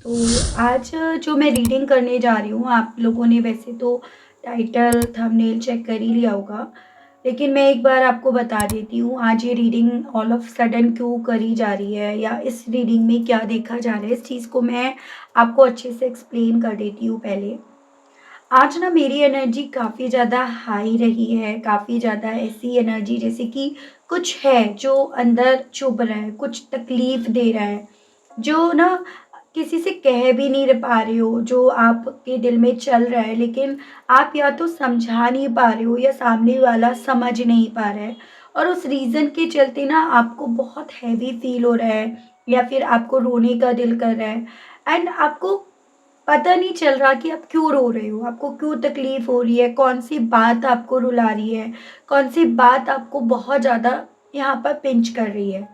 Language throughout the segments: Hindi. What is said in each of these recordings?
तो आज जो मैं रीडिंग करने जा रही हूँ, आप लोगों ने वैसे तो टाइटल, थंबनेल चेक कर ही लिया होगा। लेकिन मैं एक बार आपको बता देती हूँ, आज ये रीडिंग ऑल ऑफ सडन क्यों करी जा रही है या इस रीडिंग में क्या देखा जा रहा है, इस चीज़ को मैं आपको अच्छे से एक्सप्लेन कर देती हूँ पहले। आज ना मेरी एनर्जी काफ़ी ज़्यादा हाई रही है, काफ़ी ज़्यादा ऐसी एनर्जी जैसे कि कुछ है जो अंदर चुभ रहा है, कुछ तकलीफ़ दे रहा है, जो ना किसी से कह भी नहीं पा रहे हो, जो आपके दिल में चल रहा है, लेकिन आप या तो समझा नहीं पा रहे हो या सामने वाला समझ नहीं पा रहा है। और उस रीज़न के चलते ना आपको बहुत हैवी फ़ील हो रहा है या फिर आपको रोने का दिल कर रहा है एंड आपको पता नहीं चल रहा कि आप क्यों रो रहे हो, आपको क्यों तकलीफ़ हो रही है, कौन-सी बात आपको रुला रही है, कौन-सी बात आपको बहुत ज़्यादा यहाँ पर पिंच कर रही है।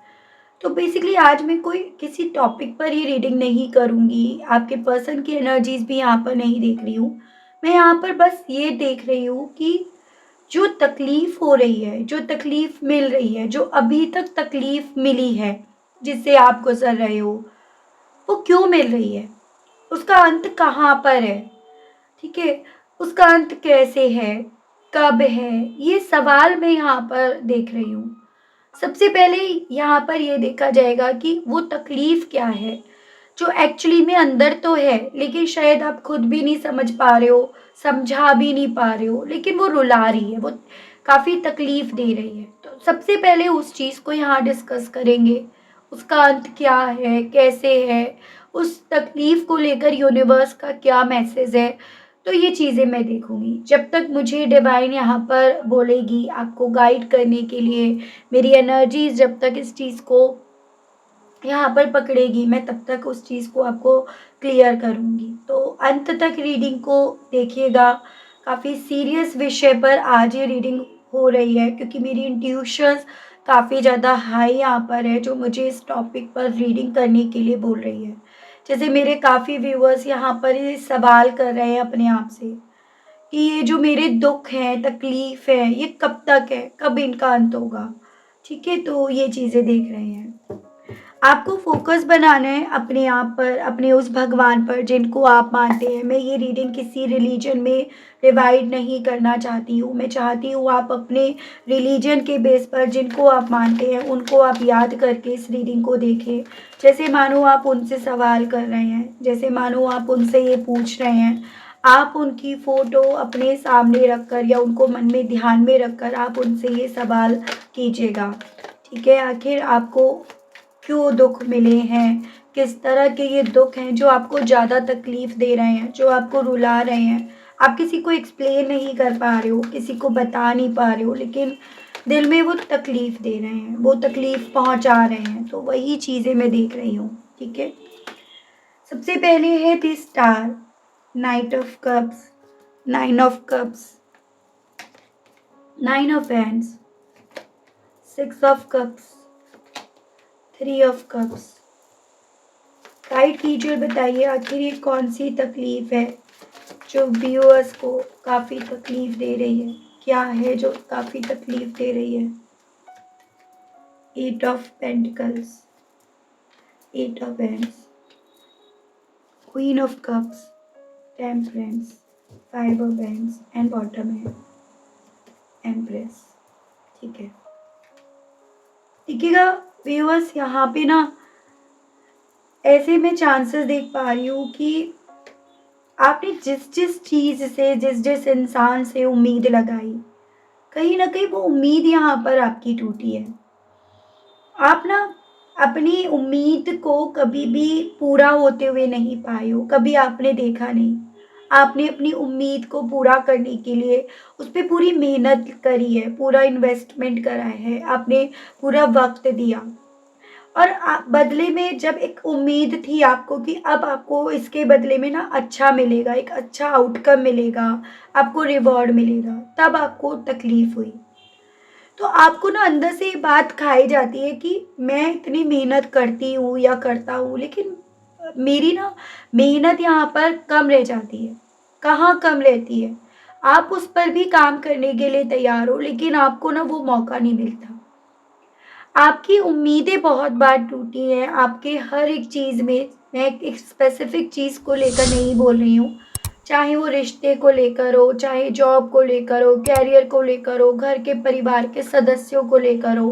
तो बेसिकली आज मैं कोई किसी टॉपिक पर ये रीडिंग नहीं करूँगी, आपके पर्सन की एनर्जीज़ भी यहाँ पर नहीं देख रही हूँ। मैं यहाँ पर बस ये देख रही हूँ कि जो तकलीफ़ हो रही है, जो तकलीफ़ मिल रही है, जो अभी तक तकलीफ़ मिली है, जिससे आप गुज़र रहे हो, वो क्यों मिल रही है? उसका अंत कहाँ पर है? ठीक है? उसका अंत कैसे है? कब है? ये सवाल मैं यहाँ पर देख रही हूँ। सबसे पहले यहाँ पर ये देखा जाएगा कि वो तकलीफ़ क्या है, जो एक्चुअली में अंदर तो है, लेकिन शायद आप खुद भी नहीं समझ पा रहे हो, समझा भी नहीं पा रहे हो, लेकिन वो रुला रही है, वो काफ़ी तकलीफ़ दे रही है। तो सबसे पहले उस चीज़ को यहाँ डिस्कस करेंगे, उसका अंत क्या है, कैसे है, उस तकलीफ़ को लेकर यूनिवर्स का क्या मैसेज है, तो ये चीज़ें मैं देखूँगी। जब तक मुझे डिवाइन यहाँ पर बोलेगी आपको गाइड करने के लिए, मेरी एनर्जीज़ जब तक इस चीज़ को यहाँ पर पकड़ेगी, मैं तब तक उस चीज़ को आपको क्लियर करूँगी। तो अंत तक रीडिंग को देखिएगा, काफ़ी सीरियस विषय पर आज ये रीडिंग हो रही है क्योंकि मेरी इंट्यूशंस काफ़ी ज़्यादा हाई यहाँ पर है, जो मुझे इस टॉपिक पर रीडिंग करने के लिए बोल रही है। जैसे मेरे काफ़ी व्यूअर्स यहाँ पर ये सवाल कर रहे हैं अपने आप से कि ये जो मेरे दुःख हैं, तकलीफ़ है, ये कब तक है? कब इनका अंत होगा? ठीक है? तो ये चीज़ें देख रहे हैं। आपको फ़ोकस बनाना है अपने आप पर, अपने उस भगवान पर जिनको आप मानते हैं। मैं ये रीडिंग किसी रिलीजन में डिवाइड नहीं करना चाहती हूँ। मैं चाहती हूँ आप अपने रिलीजन के बेस पर जिनको आप मानते हैं, उनको आप याद करके इस रीडिंग को देखें। जैसे मानो आप उनसे सवाल कर रहे हैं, जैसे मानो आप उनसे ये पूछ रहे हैं। आप उनकी फ़ोटो अपने सामने रखकर या उनको मन में ध्यान में रखकर आप उनसे ये सवाल कीजिएगा। ठीक है? आखिर आपको क्यों दुःख मिले हैं? किस तरह के ये दुःख हैं जो आपको ज़्यादा तकलीफ़ दे रहे हैं, जो आपको रुला रहे हैं? आप किसी को एक्सप्लेन नहीं कर पा रहे हो, किसी को बता नहीं पा रहे हो, लेकिन दिल में वो तकलीफ़ दे रहे हैं, वो तकलीफ़ पहुँचा रहे हैं, तो वही चीज़ें मैं देख रही हूँ, ठीक है? सबसे पहले है the star, night of cups, nine of cups, nine of hands, six of cups, three of cups. Guide कीजिए और बताइए आखिर ये कौन सी तकलीफ़ है जो व्यूअर्स को काफ़ी तकलीफ़ दे रही है? क्या है जो काफ़ी तकलीफ़ दे रही है? Eight of pentacles, eight of hands, queen of cups, temperance, five of hands and bottom है एम्प्रेस। ठीक है, देखिएगा व्यूअर्स, यहाँ पे ना ऐसे मैं चांसेस देख पा रही हूँ कि आपने जिस जिस चीज़ से, जिस जिस इंसान से उम्मीद लगाई, कहीं न कहीं वो उम्मीद यहाँ पर आपकी टूटी है। आप ना अपनी उम्मीद को कभी भी पूरा होते हुए नहीं पाए हो, कभी आपने देखा नहीं। आपने अपनी उम्मीद को पूरा करने के लिए उस पे पूरी मेहनत करी है, पूरा इन्वेस्टमेंट करा है, आपने पूरा वक़्त दिया। और बदले में जब एक उम्मीद थी आपको कि अब आपको इसके बदले में ना अच्छा मिलेगा, एक अच्छा आउटकम मिलेगा, आपको रिवॉर्ड मिलेगा, तब आपको तकलीफ़ हुई। तो आपको ना अंदर से ये बात खाई जाती है कि मैं इतनी मेहनत करती हूँ या करता हूँ, लेकिन मेरी ना मेहनत यहाँ पर कम रह जाती है। कहाँ कम रहती है? आप उस पर भी काम करने के लिए तैयार हो, लेकिन आपको ना वो मौका नहीं मिलता। आपकी उम्मीदें बहुत बार टूटी हैं, आपके हर एक चीज़ में मैं एक स्पेसिफिक चीज़ को लेकर नहीं बोल रही हूँ। चाहे वो रिश्ते को लेकर हो, चाहे जॉब को लेकर हो, कैरियर को लेकर हो, घर के परिवार के सदस्यों को लेकर हो।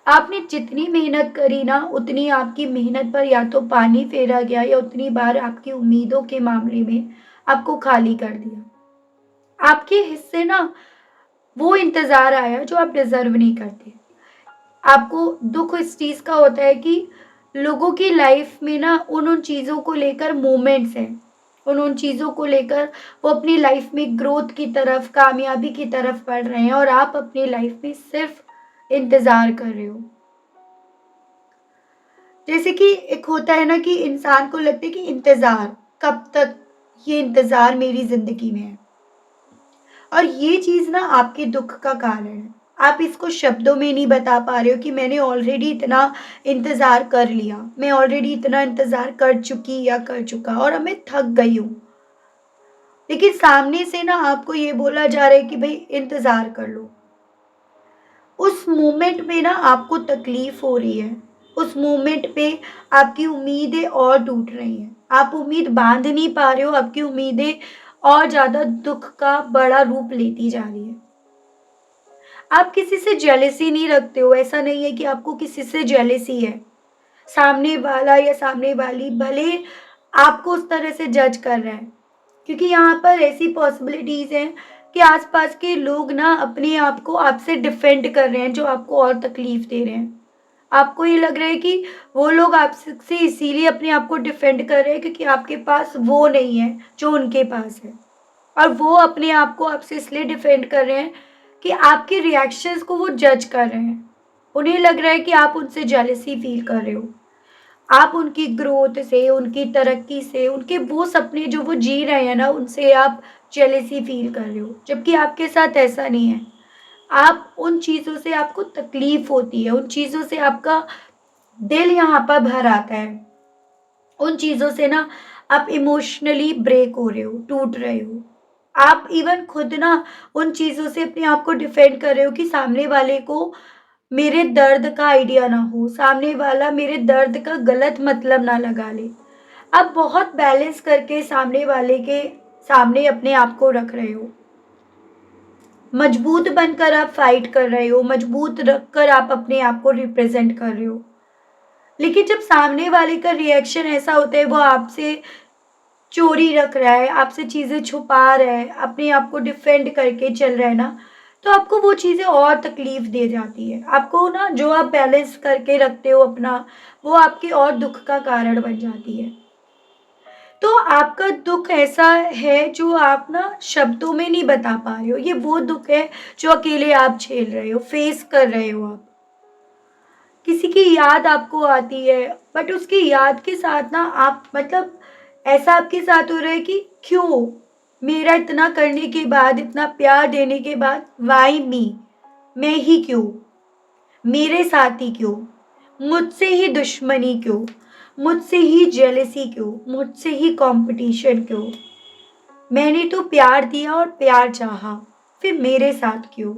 आपने जितनी मेहनत करी ना, उतनी आपकी मेहनत पर या तो पानी फेरा गया या उतनी बार आपकी उम्मीदों के मामले में आपको खाली कर दिया। आपके हिस्से ना वो इंतज़ार आया जो आप डिज़र्व नहीं करते। आपको दुःख इस चीज़ का होता है कि लोगों की लाइफ में ना उन चीज़ों को लेकर मोमेंट्स हैं, उन चीज़ों को लेकर वो अपनी लाइफ में ग्रोथ की तरफ, कामयाबी की तरफ बढ़ रहे हैं और आप अपनी लाइफ में सिर्फ इंतज़ार कर रहे हो। जैसे कि एक होता है ना कि इंसान को लगता है कि इंतज़ार, कब तक ये इंतज़ार मेरी ज़िंदगी में है। और ये चीज़ ना आपके दुःख का कारण है। आप इसको शब्दों में नहीं बता पा रहे हो कि मैंने ऑलरेडी इतना इंतज़ार कर लिया, मैं ऑलरेडी इतना इंतज़ार कर चुकी या कर चुका और अब मैं थक गई हूँ। लेकिन सामने से ना आपको ये बोला जा रहा है कि भई इंतज़ार कर लो। उस मोमेंट में ना आपको तकलीफ़ हो रही है। उस मोमेंट पे आपकी उम्मीदें और टूट रही हैं। आप उम्मीद बाँध नहीं पा रहे हो, आपकी उम्मीदें और ज़्यादा दुःख का बड़ा रूप लेती जा रही है। आप किसी से जेलसी नहीं रखते हो, ऐसा नहीं है कि आपको किसी से जेलसी है। सामने वाला या सामने वाली भले आपको उस तरह से जज कर रहा है, क्योंकि यहाँ पर ऐसी पॉसिबिलिटीज़ हैं कि आस-पास के लोग ना अपने आप को आपसे डिफेंड कर रहे हैं, जो आपको और तकलीफ़ दे रहे हैं। आपको ये लग रहा है कि वो लोग आपसे से इसीलिए अपने आप को डिफेंड कर रहे हैं क्योंकि आपके पास वो नहीं है, जो उनके पास है। और वो अपने आप को आपसे इसलिए डिफेंड कर रहे हैं कि आपके रिएक्शंस को वो जज कर रहे हैं। उन्हें लग रहा है कि आप उनसे जेलसी फ़ील कर रहे हो। आप उनकी ग्रोथ से, उनकी तरक्की से, उनके वो सपने जो वो जी रहे हैं ना, उनसे आप जेलसी फ़ील कर रहे हो, जबकि आपके साथ ऐसा नहीं है। आप उन चीज़ों से आपको तकलीफ़ होती है, उन चीज़ों से आपका दिल यहाँ पर भर आता है। उन चीज़ों से ना आप इमोशनली ब्रेक हो रहे हो, टूट रहे हो। आप इवन खुद ना उन चीज़ों से अपने आप को डिफेंड कर रहे हो कि सामने वाले को मेरे दर्द का आइडिया ना हो, सामने वाला मेरे दर्द का गलत मतलब ना लगा ले। आप बहुत बैलेंस करके सामने वाले के सामने अपने आप को रख रहे हो। मजबूत बनकर आप फाइट कर रहे हो, मजबूत रखकर आप अपने आप को रिप्रेज़ेंट कर रहे हो। लेकिन जब सामने वाले का रिएक्शन ऐसा होता है, वो आपसे चोरी रख रहा है, आपसे चीज़ें छुपा रहा है, अपने आप को डिफेंड करके चल रहा है ना, तो आपको वो चीज़ें और तकलीफ़ दे जाती है। आपको ना जो आप बैलेंस करके रखते हो अपना, वो आपके और दुःख का कारण बन जाती है। तो आपका दुःख ऐसा है जो आप ना शब्दों में नहीं बता पा रहे हो। ये वो दुःख है जो अकेले आप झेल रहे हो, फेस कर रहे हो आप। किसी की याद आपको आती है, बट उसकी याद के साथ ना आप मतलब ऐसा आपके साथ हो रहा है कि क्यों? मेरा इतना करने के बाद, इतना प्यार देने के बाद व्हाई मी? मैं ही क्यों? मेरे साथ ही क्यों? मुझसे ही दुश्मनी क्यों? मुझसे ही जेलसी क्यों? मुझसे ही कॉम्पिटिशन क्यों? मैंने तो प्यार दिया और प्यार चाहा, फिर मेरे साथ क्यों?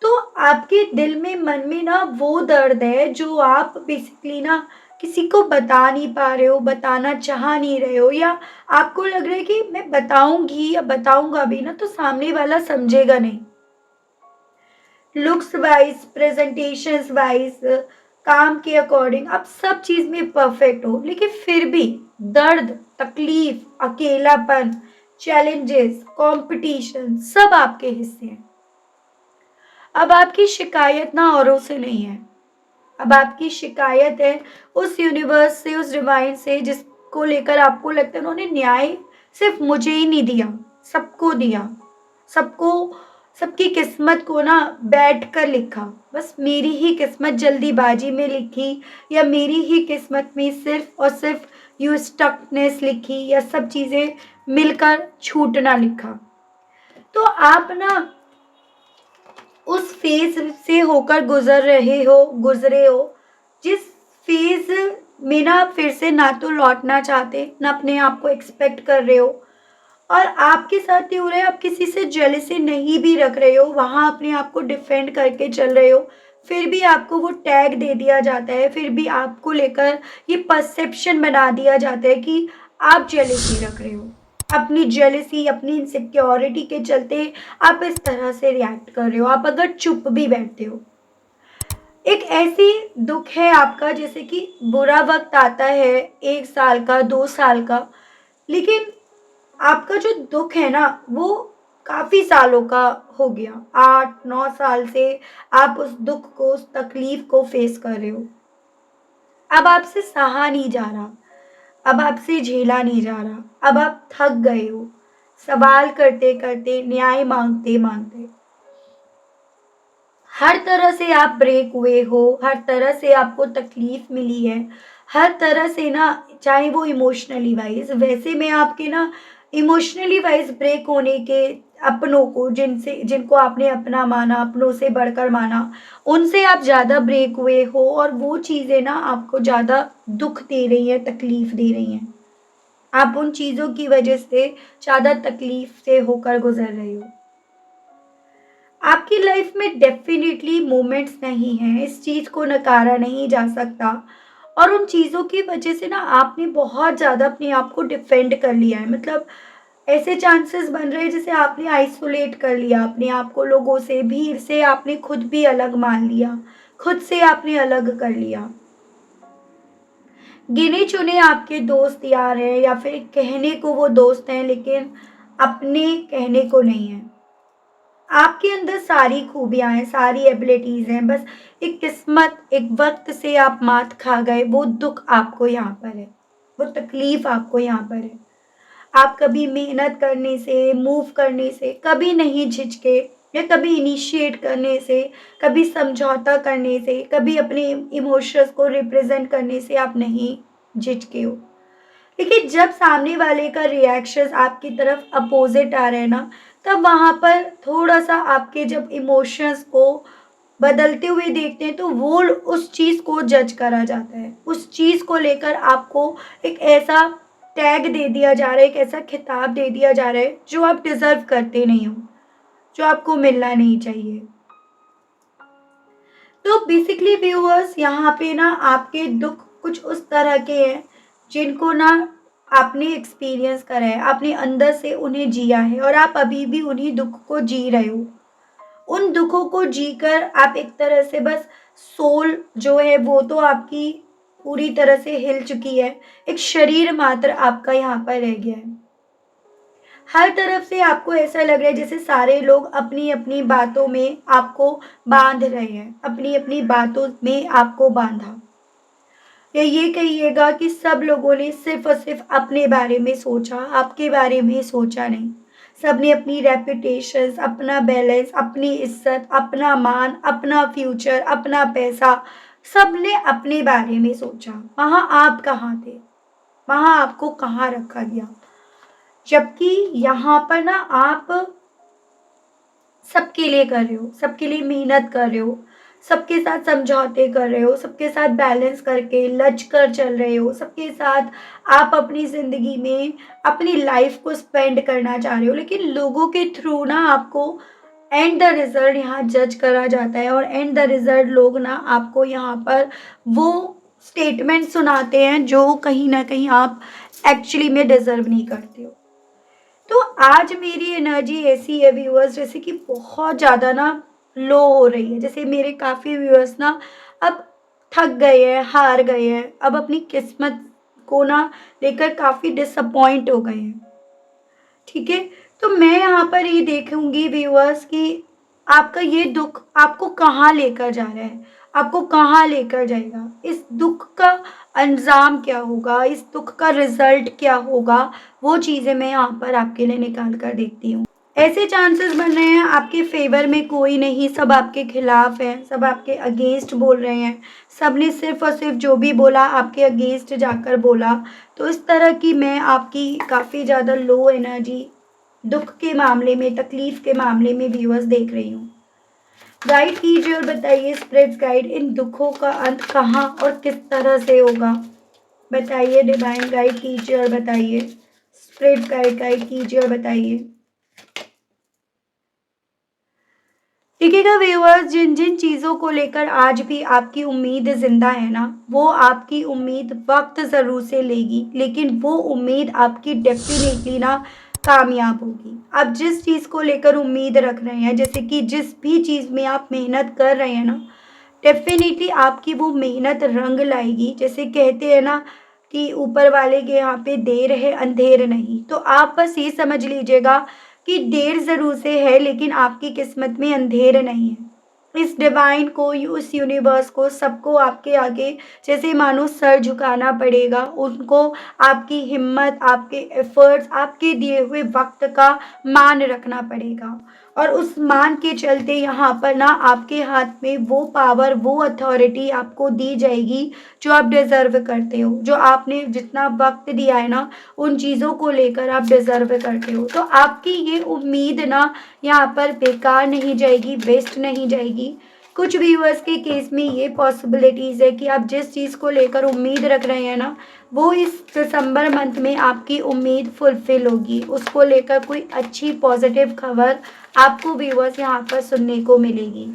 तो आपके दिल में, मन में ना वो दर्द है जो आप बेसिकली ना किसी को बता नहीं पा रहे हो, बताना चाह नहीं रहे हो, या आपको लग रहा है कि मैं बताऊँगी या बताऊँगा भी ना तो सामने वाला समझेगा नहीं। लुक्स वाइज़, प्रेज़ेंटेशंस वाइज़, काम के अकॉर्डिंग आप सब चीज़ में परफ़ेक्ट हो, लेकिन फिर भी दर्द, तकलीफ़, अकेलापन, चैलेंजेस, कॉम्पिटिशन सब आपके हिस्से हैं। अब आपकी शिकायत ना औरों से नहीं है। अब आपकी शिकायत है उस यूनिवर्स से, उस डिवाइन से जिसको लेकर आपको लगता है उन्होंने न्याय सिर्फ़ मुझे ही नहीं दिया, सबको दिया। सबको, सबकी किस्मत को ना बैठ कर लिखा। बस मेरी ही किस्मत जल्दीबाजी में लिखी, या मेरी ही किस्मत में सिर्फ़ और सिर्फ़ यूँ स्टकनेस लिखी, या सब चीज़ें मिलकर छूटना लिखा। तो आप ना उस फ़ेज़ से होकर गुज़रे हो, जिस फ़ेज़ में ना आप फिर से ना तो लौटना चाहते, ना अपने आप को एक्सपेक्ट कर रहे हो, और आपके साथ ये हो रहा है, आप किसी से जेलसी नहीं भी रख रहे हो, वहाँ अपने आप को डिफेंड करके चल रहे हो, फिर भी आपको वो टैग दे दिया जाता है, फिर भी आपको लेकर ये परसेप्शन बना दिया जाता है कि आप जेलसी रख रहे हो। अपनी जेलसी, अपनी इनसिक्योरिटी के चलते आप इस तरह से रिएक्ट कर रहे हो, आप अगर चुप भी बैठते हो। एक ऐसी दुख है आपका, जैसे कि बुरा वक़्त आता है 1 साल का, 2 साल का, लेकिन आपका जो दुख है ना, वो काफ़ी सालों का हो गया। 8-9 साल से आप उस दुख को, उस तकलीफ़ को फ़ेस कर रहे हो। अब आपसे सहा नहीं जा रहा, अब आपसे झेला नहीं जा रहा, अब आप थक गए हो, सवाल करते-करते, न्याय माँगते-माँगते। हर तरह से आप ब्रेक हुए हो, हर तरह से आपको तकलीफ मिली है, हर तरह से ना, चाहे वो इमोशनली वाइज़, वैसे में आपके ना इमोशनली वाइज़ ब्रेक होने के, अपनों को, जिनको आपने अपना माना, अपनों से बढ़कर माना, उनसे आप ज़्यादा ब्रेक हुए हो और वो चीज़ें ना आपको ज़्यादा दुःख दे रही हैं, तकलीफ दे रही हैं। आप उन चीज़ों की वजह से ज़्यादा तकलीफ से होकर गुज़र रहे हो। आपकी लाइफ में डेफ़िनेटली मोमेंट्स नहीं हैं, इस चीज़ को नकारा नहीं जा सकता, और उन चीज़ों की वजह से ना आपने बहुत ज़्यादा अपने आप को डिफेंड कर लिया है। मतलब ऐसे चांसेस बन रहे हैं जैसे आपने आइसोलेट कर लिया अपने आप को लोगों से, भीड़ से आपने खुद भी अलग मान लिया, खुद से आपने अलग कर लिया। गिने-चुने आपके दोस्त यार हैं, या फिर कहने को वो दोस्त हैं, लेकिन अपने कहने को नहीं हैं। आपके अंदर सारी खूबियाँ हैं, सारी एबिलिटीज़ हैं, बस एक किस्मत, एक वक़्त से आप मात खा गए, वो दुःख आपको यहाँ पर है, वो तकलीफ़ आपको यहाँ पर है। आप कभी मेहनत करने से, मूव करने से कभी नहीं झिझके, या कभी इनिशिएट करने से, कभी समझौता करने से, कभी अपने इमोशंस को रिप्रेज़ेंट करने से आप नहीं झिझके हो। देखिए, जब सामने वाले का रिएक्शंस आपकी तरफ अपोज़िट आ रहे हैं ना, तब वहाँ पर थोड़ा-सा आपके जब इमोशंस को बदलते हुए देखते हैं, तो वो उस चीज़ को जज करा जाता है। उस चीज़ को लेकर आपको एक ऐसा टैग दे दिया जा रहा है, एक ऐसा खिताब दे दिया जा रहा है, जो आप डिज़र्व करते नहीं हो, जो आपको मिलना नहीं चाहिए। तो बेसिकली व्यूअर्स, यहाँ पे ना आपके दुख कुछ उस तरह के हैं, जिनको ना आपने एक्सपीरियंस करा है, आपने अंदर से उन्हें जिया है, और आप अभी भी उन्हीं दुख को जी रहे हो। उन दुखों को जीकर आप एक तरह से बस, सोल जो है वो तो आपकी पूरी तरह से हिल चुकी है, एक शरीर मात्र आपका यहाँ पर रह गया है। हर तरफ से आपको ऐसा लग रहा है जैसे सारे लोग अपनी-अपनी बातों में आपको बाँध रहे हैं, अपनी-अपनी बातों में आपको बाँधा। या ये कहिएगा कि सब लोगों ने सिर्फ़ और सिर्फ़ अपने बारे में सोचा, आपके बारे में सोचा नहीं। सबने अपनी रेपुटेशंस, अपना बैलेंस, अपनी इज़्ज़त, अपना मान, अपना फ्यूचर, अपना पैसा, सबने अपने बारे में सोचा। वहाँ आप कहाँ थे? वहाँ आपको कहाँ रखा गया? जबकि यहाँ पर ना आप सबके लिए कर रहे हो, सबके लिए मेहनत कर रहे हो, सबके साथ समझौते कर रहे हो, सबके साथ बैलेंस करके लच कर चल रहे हो, सबके साथ आप अपनी ज़िंदगी में अपनी लाइफ़ को स्पेंड करना चाह रहे हो, लेकिन लोगों के थ्रू ना आपको एंड द रिज़ल्ट यहाँ जज करा जाता है, और एंड द रिज़ल्ट लोग ना आपको यहाँ पर वो स्टेटमेंट सुनाते हैं, जो कहीं न कहीं आप एक्चुअली में डिज़र्व नहीं करते हो। तो आज मेरी एनर्जी ऐसी है व्यूअर्स, जैसे कि बहुत ज़्यादा ना लो हो रही है। जैसे मेरे काफ़ी व्यूअर्स ना अब थक गए हैं, हार गए हैं, अब अपनी किस्मत को ना लेकर काफ़ी डिसअपॉइंट हो गए हैं। ठीक है? तो मैं यहाँ पर ये देखूँगी व्यूअर्स कि आपका ये दुःख आपको कहाँ लेकर जा रहा है, आपको कहाँ लेकर जाएगा? इस दुःख का अंजाम क्या होगा? इस दुःख का रिज़ल्ट क्या होगा? वो चीज़ें मैं यहाँ पर आपके लिए निकाल कर देखती हूँ। ऐसे चांसेस बन रहे हैं, आपके फ़ेवर में कोई नहीं, सब आपके खिलाफ हैं, सब आपके अगेंस्ट बोल रहे हैं। सबने सिर्फ़ और सिर्फ़ जो भी बोला आपके अगेंस्ट जाकर बोला। तो इस तरह की मैं आपकी काफ़ी ज़्यादा लो एनर्जी दुःख के मामले में, तकलीफ़ के मामले में व्यूअर्स देख रही हूँ। गाइड कीजिए और बताइए, स्पिरिट्स गाइड, इन दुखों का अंत कहाँ और किस तरह से होगा? बताइए, डिवाइन गाइड कीजिए और बताइए। स्पिरिट गाइड गाइड कीजिए और बताइए। देखिएगा व्यूअर्स, जिन जिन चीज़ों को लेकर आज भी आपकी उम्मीद ज़िंदा है ना, वो आपकी उम्मीद वक्त ज़रूर से लेगी, लेकिन वो उम्मीद आपकी डेफिनेटली ना कामयाब होगी। आप जिस चीज़ को लेकर उम्मीद रख रहे हैं, जैसे कि जिस भी चीज़ में आप मेहनत कर रहे हैं ना, डेफिनेटली आपकी वो मेहनत रंग लाएगी। जैसे कहते हैं ना कि ऊपर वाले के यहाँ पे देर है अंधेर नहीं। तो आप बस ये समझ लीजिएगा कि देर ज़रूर से है, लेकिन आपकी किस्मत में अंधेर नहीं है। इस डिवाइन को, उस यूनिवर्स को, सबको आपके आगे जैसे मानो सर झुकाना पड़ेगा। उनको आपकी हिम्मत, आपके एफर्ट्स, आपके दिए हुए वक्त का मान रखना पड़ेगा। और उस मान के चलते यहाँ पर ना आपके हाथ में वो पावर, वो अथॉरिटी आपको दी जाएगी जो आप डिज़र्व करते हो। जो आपने जितना वक्त दिया है ना, उन चीज़ों को लेकर आप डिज़र्व करते हो। तो आपकी ये उम्मीद ना यहाँ पर बेकार नहीं जाएगी, वेस्ट नहीं जाएगी। कुछ व्यूअर्स के केस में ये पॉसिबिलिटीज़ है कि आप जिस चीज़ को लेकर उम्मीद रख रहे हैं ना, वो इस दिसंबर मंथ में आपकी उम्मीद फुलफ़िल होगी। उसको लेकर कोई अच्छी पॉज़िटिव खबर आपको व्यूअर्स यहाँ पर सुनने को मिलेगी।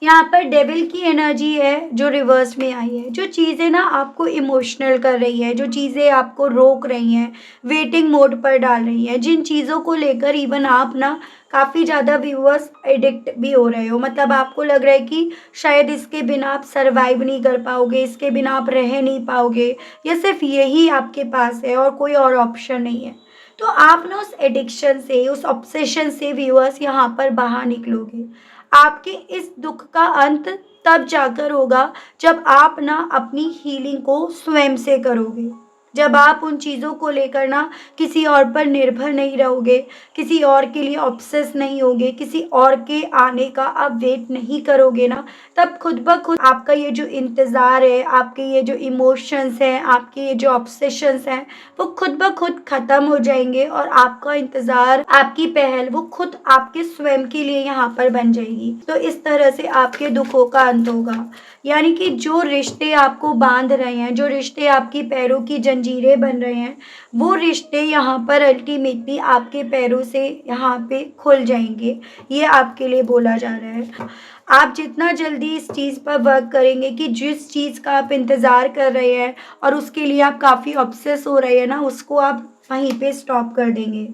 यहाँ पर डेविल की एनर्जी है जो रिवर्स में आई है। जो चीज़ें ना आपको इमोशनल कर रही है, जो चीज़ें आपको रोक रही हैं, वेटिंग मोड पर डाल रही हैं, जिन चीज़ों को लेकर इवन आप ना काफ़ी ज़्यादा व्यूअर्स एडिक्ट भी हो रहे हो। मतलब आपको लग रहा है कि शायद इसके बिना आप सर्वाइव नहीं कर पाओगे, इसके बिना आप रह नहीं पाओगे, या सिर्फ यही आपके पास है और कोई और ऑप्शन नहीं है। तो आप ना उस एडिक्शन से, उस ऑब्सेशन से व्यूअर्स यहाँ पर बाहर निकलोगे। आपके इस दुख का अंत तब जाकर होगा जब आप ना अपनी हीलिंग को स्वयं से करोगे। जब आप उन चीज़ों को लेकर ना किसी और पर निर्भर नहीं रहोगे, किसी और के लिए ऑब्सेस नहीं होगे, किसी और के आने का आप वेट नहीं करोगे ना, तब खुद ब खुद आपका ये जो इंतज़ार है, आपके ये जो इमोशंस हैं, आपके ये जो ऑब्सेशंस हैं, वो खुद ब खुद ख़त्म हो जाएँगे और आपका इंतज़ार, आपकी पहल वो खुद आपके स्वयं के लिए यहाँ पर बन जाएगी। तो इस तरह से आपके दुखों का अंत होगा। यानी कि जो रिश्ते आपको बांध रहे हैं, जो रिश्ते आपकी पैरों की जंजीरें बन रहे हैं, वो रिश्ते यहाँ पर अल्टीमेटली आपके पैरों से यहाँ पे खुल जाएँगे। ये आपके लिए बोला जा रहा है। आप जितना जल्दी इस चीज़ पर वर्क करेंगे कि जिस चीज़ का आप इंतज़ार कर रहे हैं और उसके लिए आप काफ़ी ऑब्सेस हो रहे हैं ना, उसको आप वहीं पे स्टॉप कर देंगे।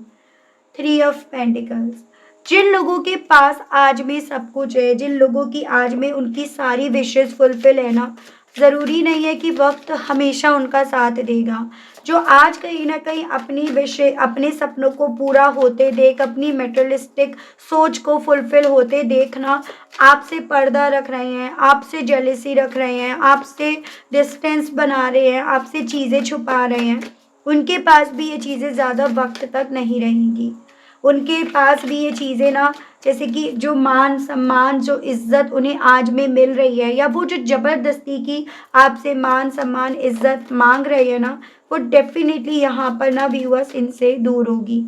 3 ऑफ पेंटिकल्स, जिन लोगों के पास आज में सब कुछ है, जिन लोगों की आज में उनकी सारी विशेज़ फुलफ़िल है ना, ज़रूरी नहीं है कि वक़्त हमेशा उनका साथ देगा। जो आज कहीं न कहीं अपनी विशे अपने सपनों को पूरा होते देख, अपनी मटेरियलिस्टिक सोच को फुलफ़िल होते देख ना, आपसे पर्दा रख रहे हैं, आपसे जेलसी रख रहे हैं, आपसे डिस्टेंस बना रहे हैं, आपसे चीज़ें छुपा रहे हैं, उनके पास भी ये चीज़ें ज़्यादा वक़्त तक नहीं रहेंगी। उनके पास भी ये चीज़ें ना, जैसे कि जो मान-सम्मान, जो इज़्ज़त उन्हें आज में मिल रही है, या वो जो ज़बरदस्ती की आपसे मान-सम्मान, इज़्ज़त माँग रहे हैं ना, वो डेफ़िनिटली यहाँ पर ना व्यूअर्स इनसे दूर होगी।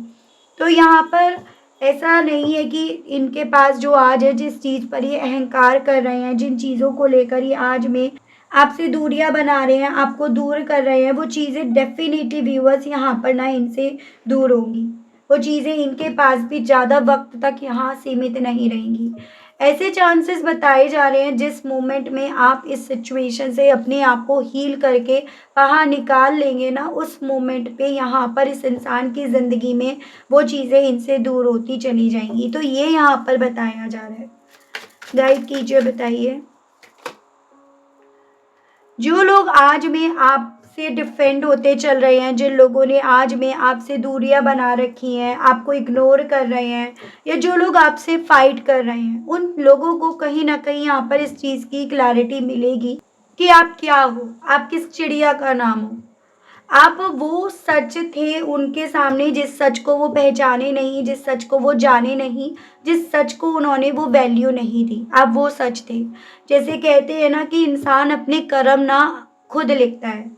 तो यहाँ पर ऐसा नहीं है कि इनके पास जो आज है, जिस चीज़ पर ये अहंकार कर रहे हैं, जिन चीज़ों को लेकर ये आज में आपसे दूरियाँ बना रहे हैं, आपको दूर कर रहे हैं, वो चीज़ें डेफ़िनिटली व्यूअर्स यहाँ पर ना इनसे दूर होंगी। वो चीज़ें इनके पास भी ज़्यादा वक़्त तक यहाँ सीमित नहीं रहेंगी। ऐसे चांसेस बताए जा रहे हैं जिस मोमेंट में आप इस सिचुएशन से अपने आप को हील करके बाहर निकाल लेंगे ना, उस मोमेंट पे यहाँ पर इस इंसान की ज़िंदगी में वो चीज़ें इनसे दूर होती चली जाएँगी। तो ये यहाँ पर बताया जा रहा है। गाइड कीजिए, बताइए। जो लोग आज में आपसे डिफेंड होते चल रहे हैं, जिन लोगों ने आज में आपसे दूरियां बना रखी हैं, आपको इग्नोर कर रहे हैं, या जो लोग आपसे फाइट कर रहे हैं, उन लोगों को कहीं ना कहीं यहाँ पर इस चीज़ की क्लैरिटी मिलेगी कि आप क्या हो, आप किस चिड़िया का नाम हो। आप वो सच थे उनके सामने जिस सच को वो पहचाने नहीं, जिस सच को वो जाने नहीं, जिस सच को उन्होंने वो वैल्यू नहीं दी। आप वो सच थे। जैसे कहते हैं ना कि इंसान अपने कर्म ना खुद लिखता है।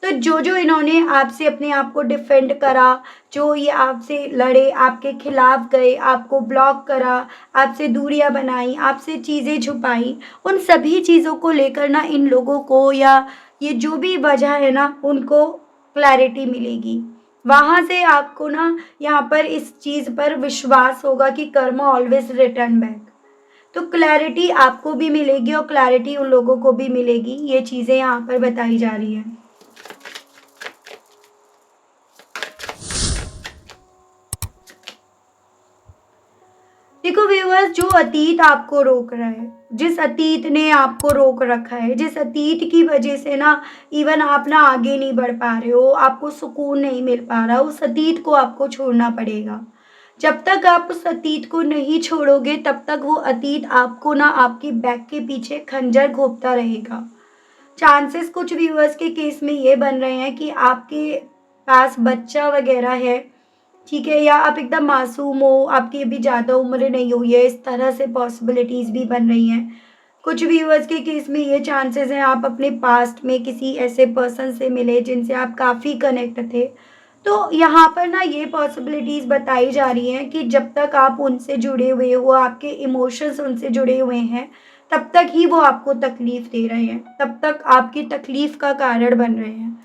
तो जो इन्होंने आपसे अपने आप को डिफेंड करा, जो ये आपसे लड़े, आपके खिलाफ गए, आपको ब्लॉक करा, आपसे दूरियां बनाई, आपसे चीज़ें छुपाई, उन सभी चीज़ों को लेकर ना इन लोगों को, या ये जो भी वजह है ना, उनको क्लैरिटी मिलेगी। वहाँ से आपको ना यहाँ पर इस चीज़ पर विश्वास होगा कि कर्मा ऑलवेज़ रिटर्न बैक। तो क्लैरिटी आपको भी मिलेगी और क्लैरिटी उन लोगों को भी मिलेगी, ये चीज़ें यहाँ पर बताई जा रही हैं। देखो व्यूअर्स, जो अतीत आपको रोक रहा है, जिस अतीत ने आपको रोक रखा है, जिस अतीत की वजह से ना इवन आप ना आगे नहीं बढ़ पा रहे हो, आपको सुकून नहीं मिल पा रहा, उस अतीत को आपको छोड़ना पड़ेगा। जब तक आप उस अतीत को नहीं छोड़ोगे तब तक वो अतीत आपको ना आपकी बैक के पीछे खंजर घोंपता रहेगा। चांसेस कुछ व्यूअर्स के केस में ये बन रहे हैं कि आपके पास बच्चा वगैरह है, ठीक है, या आप एकदम मासूम हो, आपकी अभी ज़्यादा उम्र नहीं हुई है, इस तरह से पॉसिबिलिटीज़ भी बन रही हैं। कुछ व्यूअर्स के केस में ये चांसेस हैं आप अपने पास्ट में किसी ऐसे पर्सन से मिले जिनसे आप काफ़ी कनेक्ट थे। तो यहाँ पर ना ये पॉसिबिलिटीज़ बताई जा रही हैं कि जब तक आप उनसे जुड़े हुए हो, आपके इमोशंस उनसे जुड़े हुए हैं, तब तक ही वो आपको तकलीफ़ दे रहे हैं, तब तक आपकी तकलीफ़ का कारण बन रहे हैं।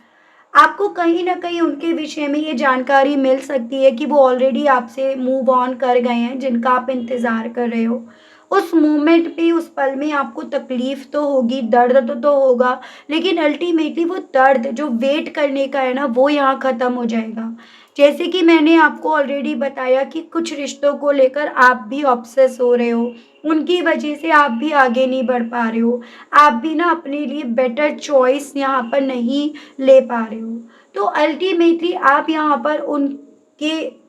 आपको कहीं न कहीं उनके विषय में ये जानकारी मिल सकती है कि वो ऑलरेडी आपसे मूव ऑन कर गए हैं, जिनका आप इंतज़ार कर रहे हो। उस मोमेंट पे, उस पल में आपको तकलीफ़ तो होगी, दर्द तो होगा, लेकिन अल्टीमेटली वो दर्द जो वेट करने का है ना, वो यहाँ ख़त्म हो जाएगा। जैसे कि मैंने आपको ऑलरेडी बताया कि कुछ रिश्तों को लेकर आप भी ऑब्सेस हो रहे हो, उनकी वजह से आप भी आगे नहीं बढ़ पा रहे हो। आप भी ना अपने लिए बेटर चॉइस यहाँ पर नहीं ले पा रहे हो। तो अल्टीमेटली आप यहाँ पर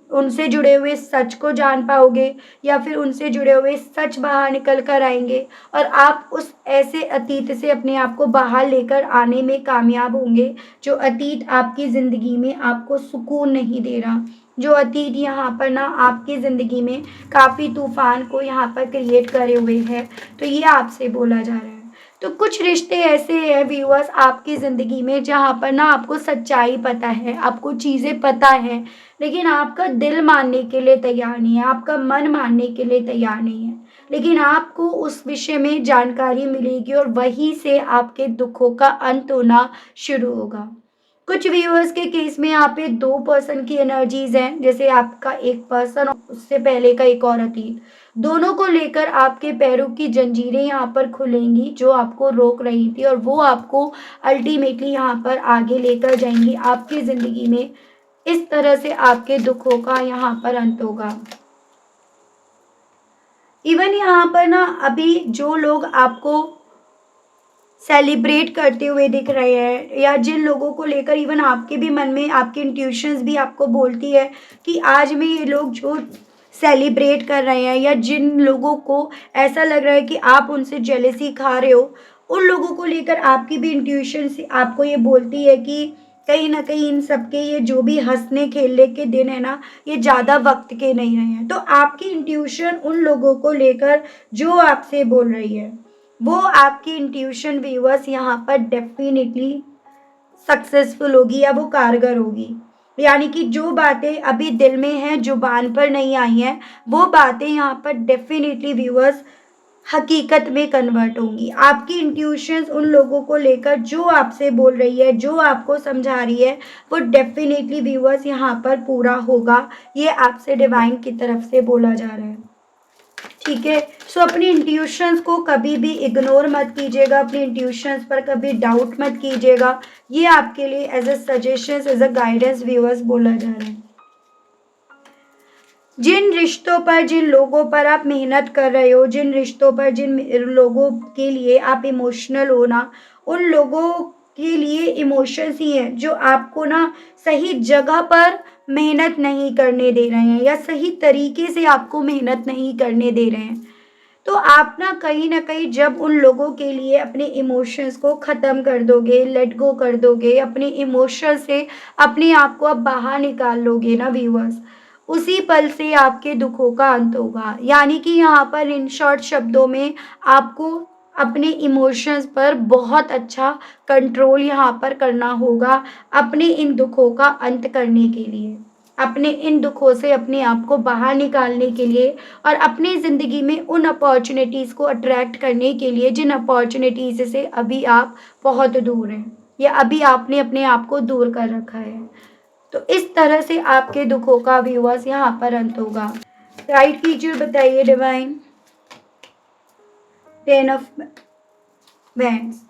उनसे जुड़े हुए सच को जान पाओगे या फिर उनसे जुड़े हुए सच बाहर निकल कर आएँगे और आप उस ऐसे अतीत से अपने आप को बाहर लेकर आने में कामयाब होंगे, जो अतीत आपकी ज़िंदगी में आपको सुकून नहीं दे रहा। जो अतीत यहाँ पर ना आपकी ज़िंदगी में काफ़ी तूफ़ान को यहाँ पर क्रिएट करे हुए है, तो ये आपसे बोला जा रहा है। तो कुछ रिश्ते ऐसे हैं व्यूअर्स आपकी ज़िंदगी में जहाँ पर ना आपको सच्चाई पता है, आपको चीज़ें पता हैं, लेकिन आपका दिल मानने के लिए तैयार नहीं है, आपका मन मानने के लिए तैयार नहीं है। लेकिन आपको उस विषय में जानकारी मिलेगी और वहीं से आपके दुखों का अंत होना शुरू होगा। कुछ व्यूअर्स के केस में यहाँ पे 2 पर्सन की एनर्जीज़ हैं, जैसे आपका एक पर्सन और उससे पहले का एक और अतीत। दोनों को लेकर आपके पैरों की जंजीरें यहाँ पर खुलेंगी, जो आपको रोक रही थी और वो आपको अल्टीमेटली यहाँ पर आगे लेकर जाएँगी आपकी ज़िंदगी में। इस तरह से आपके दुखों का यहाँ पर अंत होगा। इवन यहाँ पर ना अभी जो लोग आपको सेलिब्रेट करते हुए दिख रहे हैं या जिन लोगों को लेकर इवन आपके भी मन में आपकी इंट्यूशंस भी आपको बोलती है कि आज में ये लोग जो सेलिब्रेट कर रहे हैं या जिन लोगों को ऐसा लग रहा है कि आप उनसे जेलेसी खा रहे हो, उन लोगों को लेकर आपकी भी इंट्यूशन से आपको ये बोलती है कि कहीं ना कहीं इन सबके ये जो भी हंसने खेलने के दिन है ना, ये ज़्यादा वक्त के नहीं रहे हैं। तो आपकी इंट्यूशन उन लोगों को लेकर जो आपसे बोल रही है, वो आपकी इंट्यूशन व्यूअर्स यहाँ पर डेफिनेटली सक्सेसफुल होगी या वो कारगर होगी। यानी कि जो बातें अभी दिल में हैं, जुबान पर नहीं आई हैं, वो बातें यहाँ पर डेफिनेटली व्यूअर्स हकीकत में कन्वर्ट होंगी। आपकी इंट्यूशंस उन लोगों को लेकर जो आपसे बोल रही है, जो आपको समझा रही है, वो डेफिनेटली व्यूअर्स यहाँ पर पूरा होगा। ये आपसे डिवाइन की तरफ से बोला जा रहा है। ठीक है, सो अपनी इंट्यूशंस को कभी भी इग्नोर मत कीजिएगा, अपनी इंट्यूशंस पर कभी डाउट मत कीजिएगा। ये आपके लिए as a suggestions, as a guidance viewers बोला जा रहा है। जिन रिश्तों पर, जिन लोगों पर आप मेहनत कर रहे हो, जिन रिश्तों पर, जिन लोगों के लिए आप इमोशनल हो ना, उन लोगों के लिए इमोशंस ही हैं जो आपको ना सही जगह पर मेहनत नहीं करने दे रहे हैं या सही तरीके से आपको मेहनत नहीं करने दे रहे हैं। तो आप ना कहीं न कहीं जब उन लोगों के लिए अपने इमोशंस को ख़त्म कर दोगे, लेट गो कर दोगे, अपने इमोशन से अपने आप को आप बाहर निकाल लोगे ना व्यूअर्स, उसी पल से आपके दुखों का अंत होगा। यानी कि यहाँ पर इन शॉर्ट शब्दों में आपको अपने इमोशंस पर बहुत अच्छा कंट्रोल यहाँ पर करना होगा, अपने इन दुखों का अंत करने के लिए। अपने इन दुखों से अपने आप को बाहर निकालने के लिए और अपनी ज़िंदगी में उन अपॉर्चुनिटीज़ को अट्रैक्ट करने के लिए जिन अपॉर्चुनिटीज़ से अभी आप बहुत दूर हैं या अभी आपने अपने आप को दूर कर रखा है। तो इस तरह से आपके दुखों का व्यूअर्स यहाँ पर अंत होगा। गाइड कीजिए, बताइए डिवाइन। 10 of wands.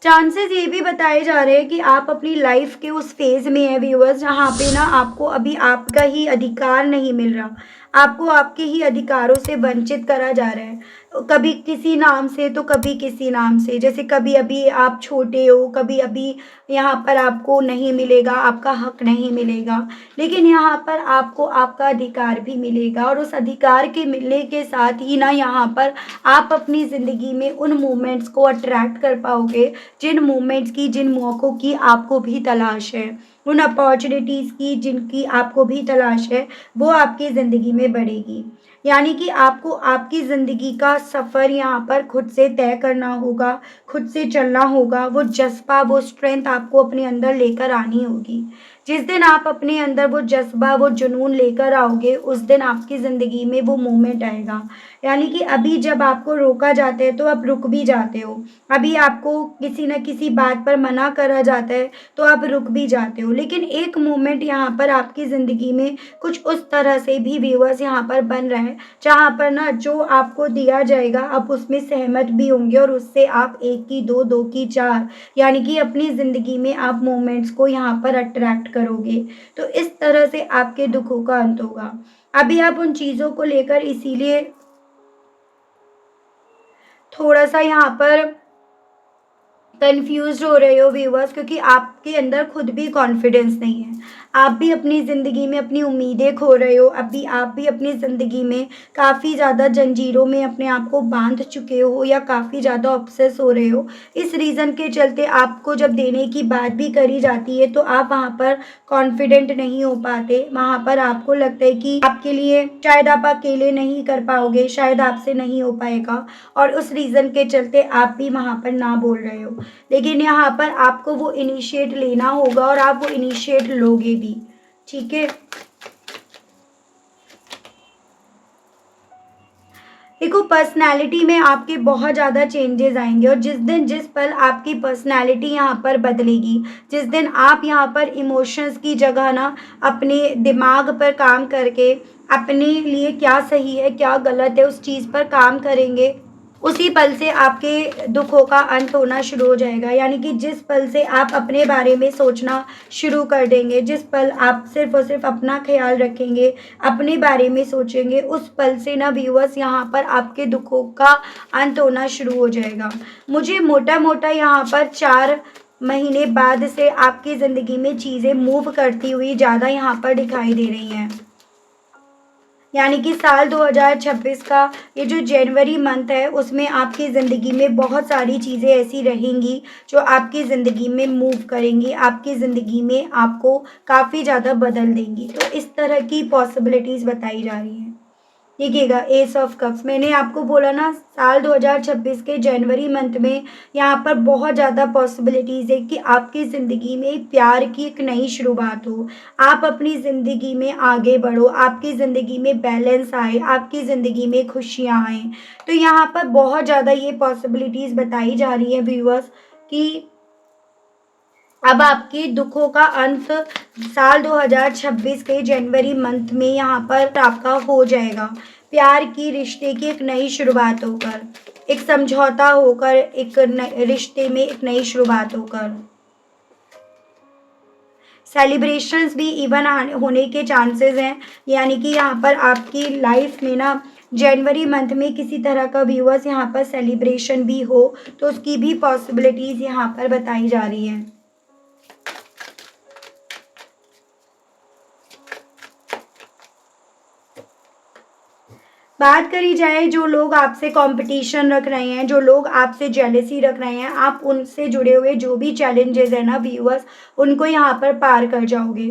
चांसेस ये भी बताए जा रहे हैं कि आप अपनी लाइफ के उस फेज में है व्यूअर्स, जहाँ पे ना आपको अभी आपका ही अधिकार नहीं मिल रहा, आपको आपके ही अधिकारों से वंचित करा जा रहा है। कभी किसी नाम से तो कभी किसी नाम से, जैसे कभी अभी आप छोटे हो, कभी अभी यहाँ पर आपको नहीं मिलेगा, आपका हक नहीं मिलेगा, लेकिन यहाँ पर आपको आपका अधिकार भी मिलेगा। और उस अधिकार के मिलने के साथ ही ना यहाँ पर आप अपनी ज़िंदगी में उन मोमेंट्स को अट्रैक्ट कर पाओगे, जिन मोमेंट्स की, जिन मौक़ों की आपको भी तलाश है, उन अपॉर्चुनिटीज़ की जिनकी आपको भी तलाश है, वो आपकी ज़िंदगी में बढ़ेगी। यानी कि आपको आपकी ज़िंदगी का सफ़र यहाँ पर खुद से तय करना होगा, खुद से चलना होगा। वो जज़्बा, वो स्ट्रेंथ आपको अपने अंदर लेकर आनी होगी। जिस दिन आप अपने अंदर वो जज़्बा, वो जुनून लेकर आओगे, उस दिन आपकी ज़िंदगी में वो मोमेंट आएगा। यानी कि अभी जब आपको रोका जाता है तो आप रुक भी जाते हो, अभी आपको किसी न किसी बात पर मना करा जाता है तो आप रुक भी जाते हो, लेकिन एक मोमेंट यहाँ पर आपकी ज़िंदगी में कुछ उस तरह से भी व्यूअर्स यहाँ पर बन रहा है, जहाँ पर ना जो आपको दिया जाएगा आप उसमें सहमत भी होंगे और उससे आप 1 की 2, 2 की 4, यानी कि अपनी ज़िंदगी में आप मोमेंट्स को यहाँ पर अट्रैक्ट करोगे। तो इस तरह से आपके दुखों का अंत होगा। अभी आप उन चीज़ों को लेकर इसीलिए थोड़ा-सा यहाँ पर कन्फ्यूज़्ड हो रहे हो व्यूअर्स, क्योंकि आपके अंदर खुद भी कॉन्फिडेंस नहीं है। आप भी अपनी ज़िंदगी में अपनी उम्मीदें खो रहे हो, अभी आप भी अपनी ज़िंदगी में काफ़ी ज़्यादा जंजीरों में अपने आप को बाँध चुके हो या काफ़ी ज़्यादा ऑब्सेस हो रहे हो। इस रीज़न के चलते आपको जब देने की बात भी करी जाती है तो आप वहाँ पर कॉन्फिडेंट नहीं हो पाते। वहाँ पर आपको लगता है कि आपके लिए शायद आप अकेले नहीं कर पाओगे, शायद आपसे नहीं हो पाएगा, और उस रीज़न के चलते आप भी वहाँ पर ना बोल रहे हो। लेकिन यहाँ पर आपको वो इनिशिएट लेना होगा और आप वो इनिशिएट लोगे भी, ठीक है। देखो, पर्सनैलिटी में आपके बहुत ज़्यादा चेंजेस आएंगे, और जिस दिन जिस पल आपकी पर्सनैलिटी यहाँ पर बदलेगी, जिस दिन आप यहाँ पर इमोशंस की जगह ना अपने दिमाग पर काम करके अपने लिए क्या सही है क्या गलत है उस चीज़ पर काम करेंगे, उसी पल से आपके दुखों का अंत होना शुरू हो जाएगा। यानी कि जिस पल से आप अपने बारे में सोचना शुरू कर देंगे, जिस पल आप सिर्फ़ और सिर्फ़ अपना ख़्याल रखेंगे, अपने बारे में सोचेंगे, उस पल से ना व्यूअर्स यहाँ पर आपके दुखों का अंत होना शुरू हो जाएगा। मुझे मोटा-मोटा यहाँ पर 4 महीने बाद से आपकी ज़िंदगी में चीज़ें मूव करती हुई ज़्यादा यहाँ पर दिखाई दे रही हैं। यानी कि साल 2026 का ये जो जनवरी मंथ है उसमें आपकी ज़िंदगी में बहुत सारी चीज़ें ऐसी रहेंगी जो आपकी ज़िंदगी में मूव करेंगी, आपकी ज़िंदगी में आपको काफ़ी ज़्यादा बदल देंगी। तो इस तरह की पॉसिबिलिटीज़ बताई जा रही हैं। देखिएगा, एस ऑफ कप्स, मैंने आपको बोला ना साल 2026 के जनवरी मंथ में यहाँ पर बहुत ज़्यादा पॉसिबिलिटीज़ है कि आपकी ज़िंदगी में प्यार की एक नई शुरुआत हो, आप अपनी ज़िंदगी में आगे बढ़ो, आपकी ज़िंदगी में बैलेंस आए, आपकी ज़िंदगी में खुशियाँ आएँ। तो यहाँ पर बहुत ज़्यादा ये पॉसिबिलिटीज़ बताई जा रही है व्यूअर्स कि अब आपके दुखों का अंत साल 2026 के जनवरी मंथ में यहाँ पर आपका हो जाएगा। प्यार की, रिश्ते की एक नई शुरुआत होकर, एक समझौता होकर, एक रिश्ते में एक नई शुरुआत होकर, सेलिब्रेशंस भी इवन होने के चांसेस हैं। यानी कि यहाँ पर आपकी लाइफ में ना जनवरी मंथ में किसी तरह का व्यूअर्स यहाँ पर सेलिब्रेशन भी हो, तो उसकी भी पॉसिबिलिटीज़ यहाँ पर बताई जा रही हैं। बात करी जाए, जो लोग आपसे कंपटीशन रख रहे हैं, जो लोग आपसे जेलसी रख रहे हैं, आप उनसे जुड़े हुए जो भी चैलेंजेस हैं ना व्यूअर्स, उनको यहाँ पर पार कर जाओगे।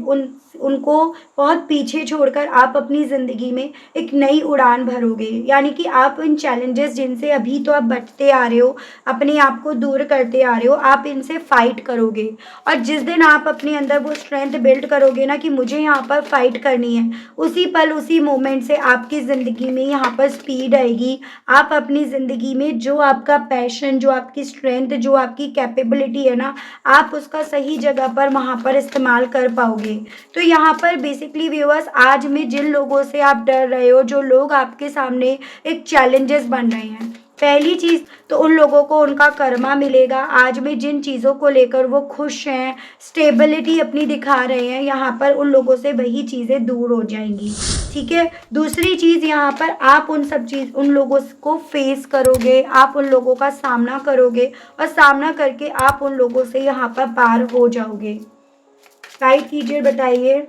उनको बहुत पीछे छोड़कर आप अपनी ज़िंदगी में एक नई उड़ान भरोगे। यानी कि आप इन चैलेंजेस जिनसे अभी तो आप बचते आ रहे हो, अपने आप को दूर करते आ रहे हो, आप इनसे फाइट करोगे। और जिस दिन आप अपने अंदर वो स्ट्रेंथ बिल्ड करोगे ना कि मुझे यहाँ पर फाइट करनी है, उसी पल उसी मोमेंट से आपकी ज़िंदगी में यहाँ पर स्पीड आएगी। आप अपनी ज़िंदगी में जो आपका पैशन, जो आपकी स्ट्रेंथ, जो आपकी कैपेबिलिटी है ना, आप उसका सही जगह पर वहाँ पर इस्तेमाल कर पाओगे। तो यहाँ पर बेसिकली व्यूअर्स, आज में जिन लोगों से आप डर रहे हो, जो लोग आपके सामने एक चैलेंजेस बन रहे हैं, पहली चीज़ तो उन लोगों को उनका कर्मा मिलेगा। आज में जिन चीज़ों को लेकर वो खुश हैं, स्टेबिलिटी अपनी दिखा रहे हैं, यहाँ पर उन लोगों से वही चीज़ें दूर हो जाएंगी। ठीक है। दूसरी चीज़, यहाँ पर आप उन लोगों को फेस करोगे, आप उन लोगों का सामना करोगे और सामना करके आप उन लोगों से यहाँ पर पार हो जाओगे। गाइड कीजिए, बताइए।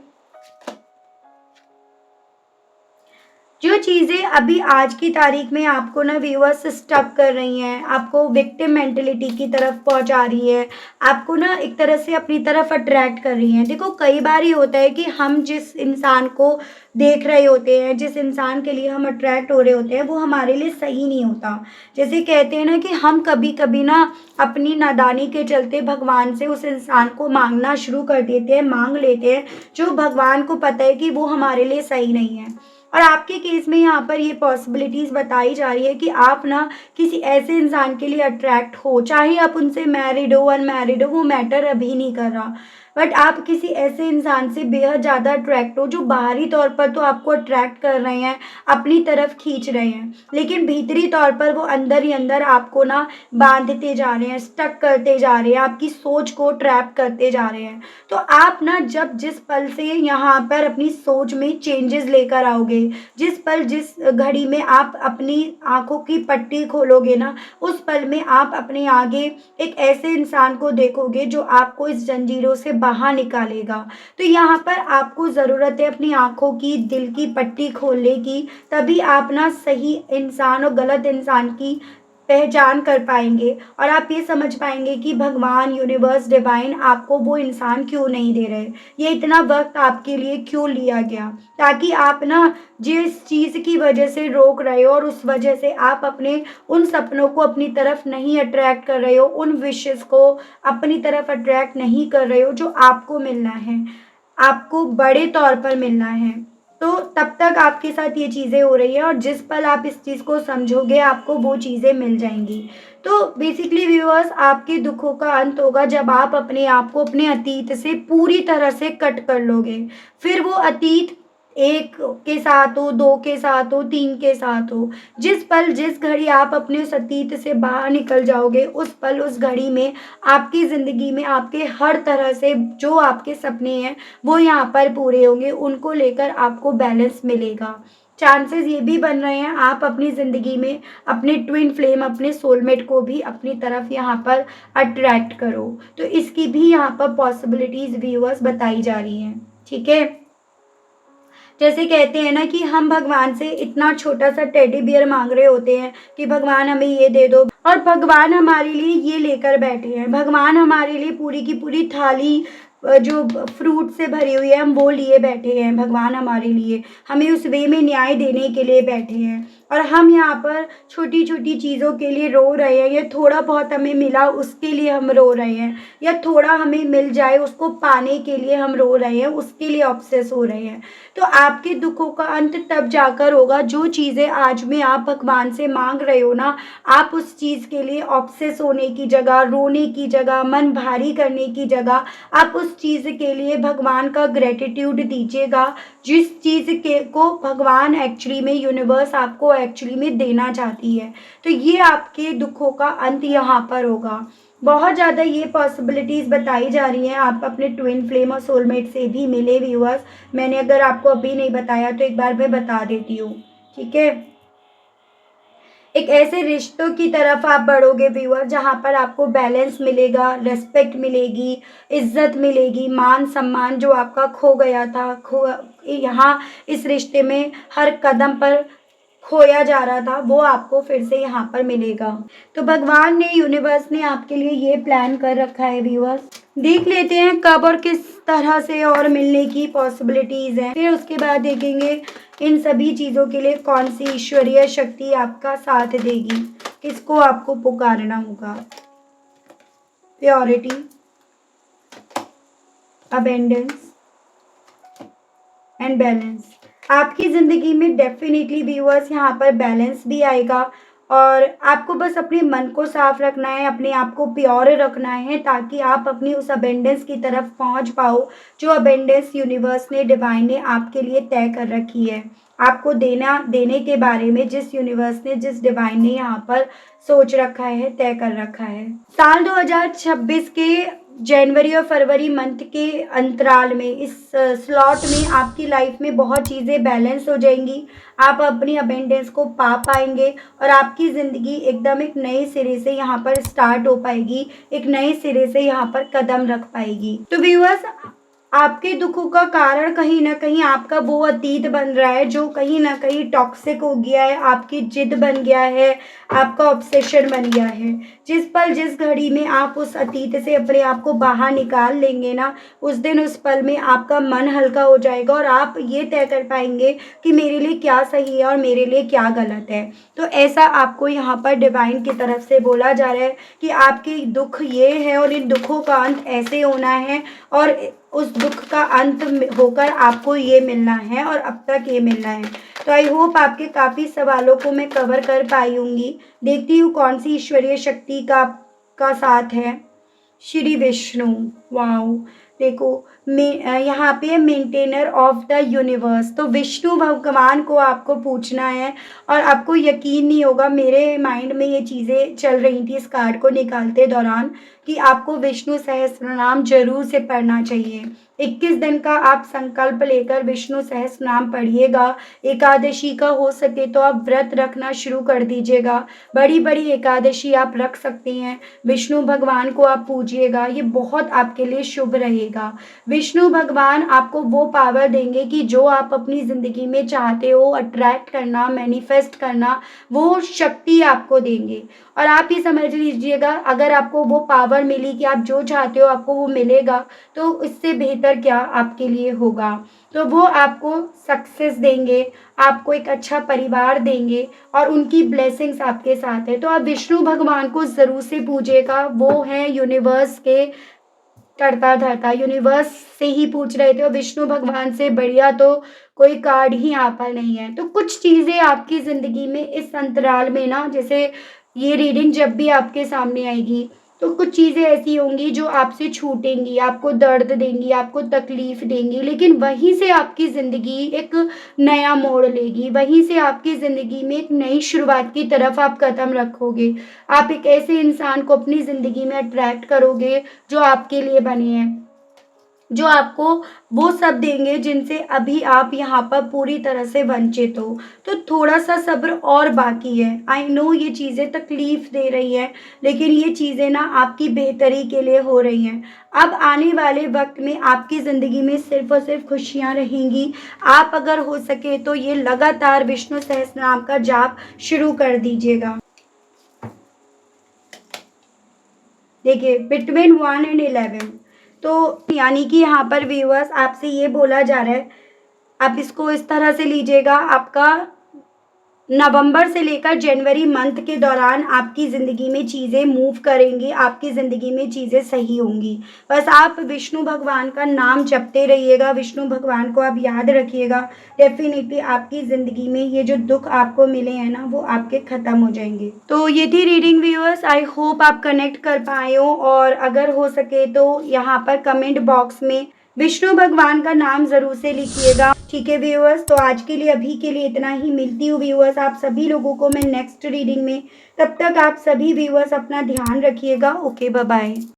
जो चीज़ें अभी आज की तारीख में आपको ना व्यूअर्स स्टक कर रही हैं, आपको विक्टिम मेंटेलिटी की तरफ पहुंचा रही है, आपको ना एक तरह से अपनी तरफ अट्रैक्ट कर रही हैं। देखो, कई बार ये होता है कि हम जिस इंसान को देख रहे होते हैं, जिस इंसान के लिए हम अट्रैक्ट हो रहे होते हैं, वो हमारे लिए सही नहीं होता। जैसे कहते हैं ना कि हम कभी कभी ना अपनी नादानी के चलते भगवान से उस इंसान को मांगना शुरू कर देते हैं, मांग लेते हैं, जो भगवान को पता है कि वो हमारे लिए सही नहीं है। और आपके केस में यहाँ पर ये पॉसिबिलिटीज़ बताई जा रही है कि आप ना किसी ऐसे इंसान के लिए अट्रैक्ट हो, चाहे आप उनसे मैरिड हो, अनमैरिड हो, वो मैटर अभी नहीं कर रहा, बट आप किसी ऐसे इंसान से बेहद ज़्यादा अट्रैक्ट हो, जो बाहरी तौर पर तो आपको अट्रैक्ट कर रहे हैं, अपनी तरफ खींच रहे हैं, लेकिन भीतरी तौर पर वो अंदर ही अंदर आपको ना बांधते जा रहे हैं, स्टक करते जा रहे हैं, आपकी सोच को ट्रैप करते जा रहे हैं। तो आप ना जब जिस पल से यहाँ पर अपनी सोच में चेंजेस लेकर आओगे, जिस पल जिस घड़ी में आप अपनी आंखों की पट्टी खोलोगे ना, उस पल में आप अपने आगे एक ऐसे इंसान को देखोगे जो आपको इस जंजीरों से बाहर निकालेगा। तो यहाँ पर आपको ज़रूरत है अपनी आंखों की, दिल की पट्टी खोलने की, तभी आप ना सही इंसान और गलत इंसान की पहचान कर पाएंगे और आप ये समझ पाएंगे कि भगवान, यूनिवर्स, डिवाइन आपको वो इंसान क्यों नहीं दे रहे, ये इतना वक्त आपके लिए क्यों लिया गया, ताकि आप ना जिस चीज़ की वजह से रोक रहे हो और उस वजह से आप अपने उन सपनों को अपनी तरफ नहीं अट्रैक्ट कर रहे हो, उन विशेस को अपनी तरफ अट्रैक्ट नहीं कर रहे हो, जो आपको मिलना है, आपको बड़े तौर पर मिलना है। तो तब तक आपके साथ ये चीज़ें हो रही है और जिस पल आप इस चीज़ को समझोगे, आपको वो चीज़ें मिल जाएंगी। तो बेसिकली व्यूअर्स, आपके दुखों का अंत होगा जब आप अपने आप को अपने अतीत से पूरी तरह से कट कर लोगे। फिर वो अतीत एक के साथ हो, दो के साथ हो, तीन के साथ हो, जिस पल जिस घड़ी आप अपने उस अतीत से बाहर निकल जाओगे, उस पल उस घड़ी में आपकी ज़िंदगी में आपके हर तरह से जो आपके सपने हैं वो यहाँ पर पूरे होंगे, उनको लेकर आपको बैलेंस मिलेगा। चांसेस ये भी बन रहे हैं आप अपनी ज़िंदगी में अपने ट्विन फ्लेम, अपने सोलमेट को भी अपनी तरफ यहाँ पर अट्रैक्ट करो। तो इसकी भी यहाँ पर पॉसिबिलिटीज़ व्यूअर्स बताई जा रही हैं। ठीक है। जैसे कहते हैं ना कि हम भगवान से इतना छोटा सा टेडी बियर मांग रहे होते हैं कि भगवान हमें ये दे दो, और भगवान हमारे लिए ये लेकर बैठे हैं। भगवान हमारे लिए पूरी की पूरी थाली जो फ्रूट से भरी हुई है, हम वो लिए बैठे हैं। भगवान हमारे लिए हमें उस वे में न्याय देने के लिए बैठे हैं, और हम यहाँ पर छोटी छोटी चीज़ों के लिए रो रहे हैं, या थोड़ा बहुत हमें मिला उसके लिए हम रो रहे हैं, या थोड़ा हमें मिल जाए उसको पाने के लिए हम रो रहे हैं, उसके लिए ऑब्सेस हो रहे हैं। तो आपके दुखों का अंत तब जाकर होगा, जो चीज़ें आज में आप भगवान से मांग रहे हो ना, आप उस चीज़ के लिए ऑब्सेस होने की जगह, रोने की जगह, मन भारी करने की जगह, आप उस चीज़ के लिए भगवान का ग्रेटिट्यूड दीजिएगा, जिस चीज़ के को भगवान एक्चुअली में, यूनिवर्स आपको एक्चुअली में देना चाहती है। तो ये आपके दुखों का अंत यहाँ पर होगा। बहुत ज़्यादा ये पॉसिबिलिटीज़ बताई जा रही हैं। आप अपने ट्विन फ्लेम और सोलमेट से भी मिले व्यूअर्स। मैंने अगर आपको अभी नहीं बताया तो एक बार मैं बता देती हूँ। ठीक है। एक ऐसे रिश्तों की तरफ आप बढ़ोगे व्यूअर, जहाँ पर आपको बैलेंस मिलेगा, रेस्पेक्ट मिलेगी, इज्जत मिलेगी, मान सम्मान जो आपका खो गया था, यहाँ इस रिश्ते में हर कदम पर खोया जा रहा था वो आपको फिर से यहाँ पर मिलेगा। तो भगवान ने, यूनिवर्स ने आपके लिए ये प्लान कर रखा है व्यूअर्स। देख लेते हैं कब और किस तरह से और मिलने की पॉसिबिलिटीज हैं। फिर उसके बाद देखेंगे इन सभी चीज़ों के लिए कौन सी ईश्वरीय शक्ति आपका साथ देगी, किसको आपको पुकारना होगा। Purity, abundance and balance. आपकी ज़िंदगी में डेफिनेटली व्यूअर्स यहाँ पर बैलेंस भी आएगा और आपको बस अपने मन को साफ रखना है, अपने आप को प्योर रखना है ताकि आप अपनी उस अबेंडेंस की तरफ पहुँच पाओ जो अबेंडेंस यूनिवर्स ने, डिवाइन ने आपके लिए तय कर रखी है। आपको देने के बारे में जिस यूनिवर्स ने, जिस डिवाइन ने यहाँ पर सोच रखा है, तय कर रखा है। साल 2026 के जनवरी और फरवरी मंथ के अंतराल में, इस स्लॉट में आपकी लाइफ में बहुत चीज़ें बैलेंस हो जाएंगी। आप अपनी अबेंडेंस को पा पाएंगे और आपकी ज़िंदगी एकदम एक नए सिरे से यहाँ पर स्टार्ट हो पाएगी, एक नए सिरे से यहाँ पर कदम रख पाएगी। तो व्यूअर्स, आपके दुखों का कारण कहीं ना कहीं आपका वो अतीत बन रहा है जो कहीं ना कहीं टॉक्सिक हो गया है, आपकी जिद बन गया है, आपका ऑब्सेशन बन गया है। जिस पल, जिस घड़ी में आप उस अतीत से अपने आप को बाहर निकाल लेंगे ना, उस दिन, उस पल में आपका मन हल्का हो जाएगा और आप ये तय कर पाएंगे कि मेरे लिए क्या सही है और मेरे लिए क्या गलत है। तो ऐसा आपको यहाँ पर डिवाइन की तरफ से बोला जा रहा है कि आपके दुख ये है और इन दुखों का अंत ऐसे होना है और उस दुख का अंत होकर आपको ये मिलना है और अब तक ये मिलना है। तो आई होप आपके काफ़ी सवालों को मैं कवर कर पाई होंगी। देखती हूँ कौन सी ईश्वरीय शक्ति का साथ है। श्री विष्णु, वाओ, देखो यहाँ पे मेंटेनर ऑफ द यूनिवर्स। तो विष्णु भगवान को आपको पूछना है और आपको यकीन नहीं होगा, मेरे माइंड में ये चीज़ें चल रही थी इस कार्ड को निकालते दौरान कि आपको विष्णु सहस्त्रनाम जरूर से पढ़ना चाहिए। 21 दिन का आप संकल्प लेकर विष्णु सहस्त्रनाम पढ़िएगा। एकादशी का हो सके तो आप व्रत रखना शुरू कर दीजिएगा। बड़ी बड़ी एकादशी आप रख सकते हैं। विष्णु भगवान को आप पूजिएगा, ये बहुत आपके लिए शुभ रहेगा। विष्णु भगवान आपको वो पावर देंगे कि जो आप अपनी ज़िंदगी में चाहते हो अट्रैक्ट करना, मैनिफेस्ट करना, वो शक्ति आपको देंगे। और आप ये समझ लीजिएगा, अगर आपको वो पावर मिली कि आप जो चाहते हो आपको वो मिलेगा, तो इससे बेहतर क्या आपके लिए होगा। तो वो आपको सक्सेस देंगे, आपको एक अच्छा परिवार देंगे और उनकी ब्लेसिंग्स आपके साथ है। तो आप विष्णु भगवान को ज़रूर से पूजिएगा। वो हैं यूनिवर्स के करता धरता, यूनिवर्स से ही पूछ रहे थे और विष्णु भगवान से बढ़िया तो कोई कार्ड ही यहाँ पर नहीं है। तो कुछ चीज़ें आपकी ज़िंदगी में इस अंतराल में ना, जैसे ये रीडिंग जब भी आपके सामने आएगी तो कुछ चीज़ें ऐसी होंगी जो आपसे छूटेंगी, आपको दर्द देंगी, आपको तकलीफ देंगी, लेकिन वहीं से आपकी ज़िंदगी एक नया मोड़ लेगी। वहीं से आपकी ज़िंदगी में एक नई शुरुआत की तरफ आप कदम रखोगे। आप एक ऐसे इंसान को अपनी ज़िंदगी में अट्रैक्ट करोगे जो आपके लिए बने हैं, जो आपको वो सब देंगे जिनसे अभी आप यहाँ पर पूरी तरह से वंचित हो। तो थोड़ा सा सब्र और बाकी है। आई नो ये चीज़ें तकलीफ दे रही हैं, लेकिन ये चीज़ें ना आपकी बेहतरी के लिए हो रही हैं। अब आने वाले वक्त में आपकी ज़िंदगी में सिर्फ और सिर्फ खुशियाँ रहेंगी। आप अगर हो सके तो ये लगातार विष्णु सहस्त्रनाम का जाप शुरू कर दीजिएगा। देखिए, बिटवीन 1 एंड 11, तो यानी कि यहाँ पर व्यूअर्स आपसे ये बोला जा रहा है, आप इसको इस तरह से लीजिएगा। आपका नवंबर से लेकर जनवरी मंथ के दौरान आपकी ज़िंदगी में चीज़ें मूव करेंगी, आपकी ज़िंदगी में चीज़ें सही होंगी। बस आप विष्णु भगवान का नाम जपते रहिएगा, विष्णु भगवान को आप याद रखिएगा। डेफिनेटली आपकी ज़िंदगी में ये जो दुख आपको मिले हैं ना, वो आपके ख़त्म हो जाएंगे। तो ये थी रीडिंग व्यूअर्स। आई होप आप कनेक्ट कर पाए हो और अगर हो सके तो यहाँ पर कमेंट बॉक्स में विष्णु भगवान का नाम ज़रूर से लिखिएगा। ठीक है व्यूअर्स, तो आज के लिए, अभी के लिए इतना ही। मिलती हूँ व्यूअर्स आप सभी लोगों को मैं नेक्स्ट रीडिंग में। तब तक आप सभी व्यूअर्स अपना ध्यान रखिएगा। Okay, bye bye.